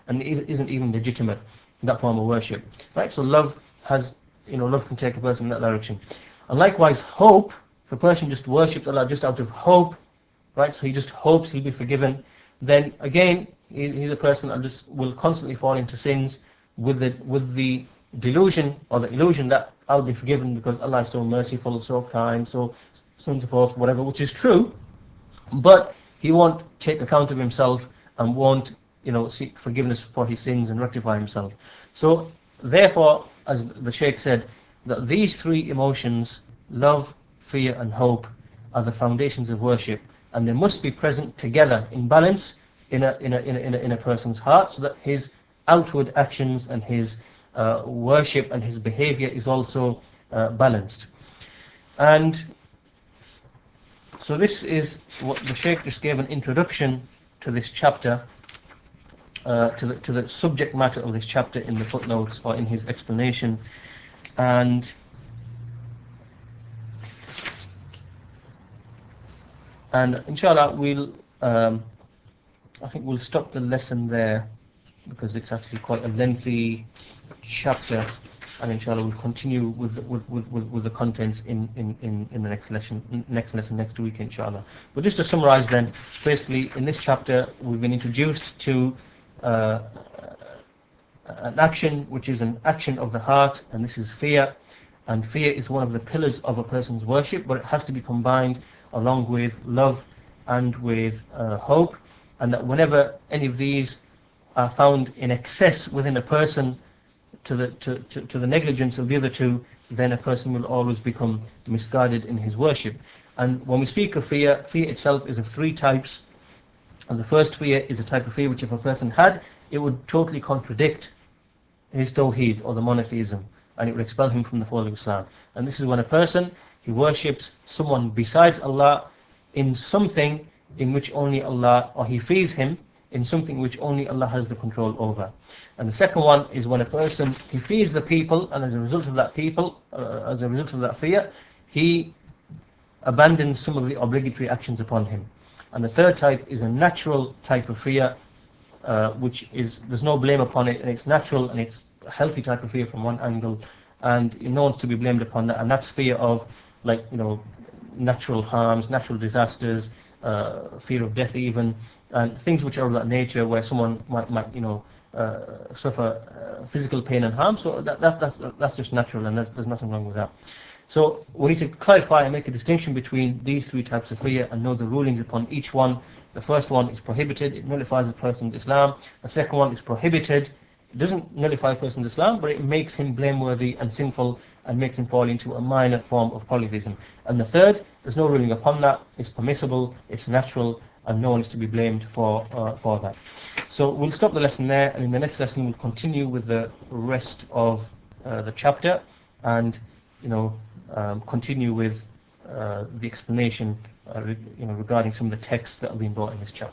and it isn't even legitimate, that form of worship. Right? So love has, love can take a person in that direction. And likewise, hope, if a person just worships Allah just out of hope, right? So he just hopes he'll be forgiven, then again, he's a person that just will constantly fall into sins with the delusion or the illusion that I'll be forgiven because Allah is so merciful, so kind, so on and so forth, whatever, which is true, but he won't take account of himself and won't, seek forgiveness for his sins and rectify himself. So therefore, as the Shaykh said, that these three emotions, love, fear and hope, are the foundations of worship, and they must be present together in balance in a person's heart, so that his outward actions and his worship and his behavior is also balanced. And so this is what the Shaykh just gave an introduction to this chapter, to the subject matter of this chapter in the footnotes or in his explanation. And inshallah I think we'll stop the lesson there, because it's actually quite a lengthy chapter, and inshallah we'll continue with the contents in the next lesson next week, inshallah. But just to summarize then, basically in this chapter we've been introduced to an action which is an action of the heart, and this is fear. And fear is one of the pillars of a person's worship, but it has to be combined along with love and with hope, and that whenever any of these are found in excess within a person to the negligence of the other two, then a person will always become misguided in his worship. And when we speak of fear, fear itself is of three types. And the first fear is a type of fear which if a person had, it would totally contradict his Tawheed or the monotheism, and it would expel him from the fold of Islam. And this is when a person, he worships someone besides Allah in something in which only Allah, or he fears him in something which only Allah has the control over. And the second one is when a person, he fears the people, and as a result of that fear, he abandons some of the obligatory actions upon him. And the third type is a natural type of fear, which is, there's no blame upon it, and it's natural, and it's a healthy type of fear from one angle, and no one's to be blamed upon that. And that's fear of, natural harms, natural disasters, fear of death even, and things which are of that nature, where someone might suffer physical pain and harm. So that's just natural, and there's nothing wrong with that. So we need to clarify and make a distinction between these three types of fear and know the rulings upon each one. The first one is prohibited, it nullifies a person's Islam. The second one is prohibited, it doesn't nullify a person's Islam, but it makes him blameworthy and sinful and makes him fall into a minor form of polytheism. And the third, there's no ruling upon that, it's permissible, it's natural, and no one is to be blamed for that. So we'll stop the lesson there, and in the next lesson we'll continue with the rest of the chapter, and continue with the explanation regarding some of the texts that have been brought in this chapter.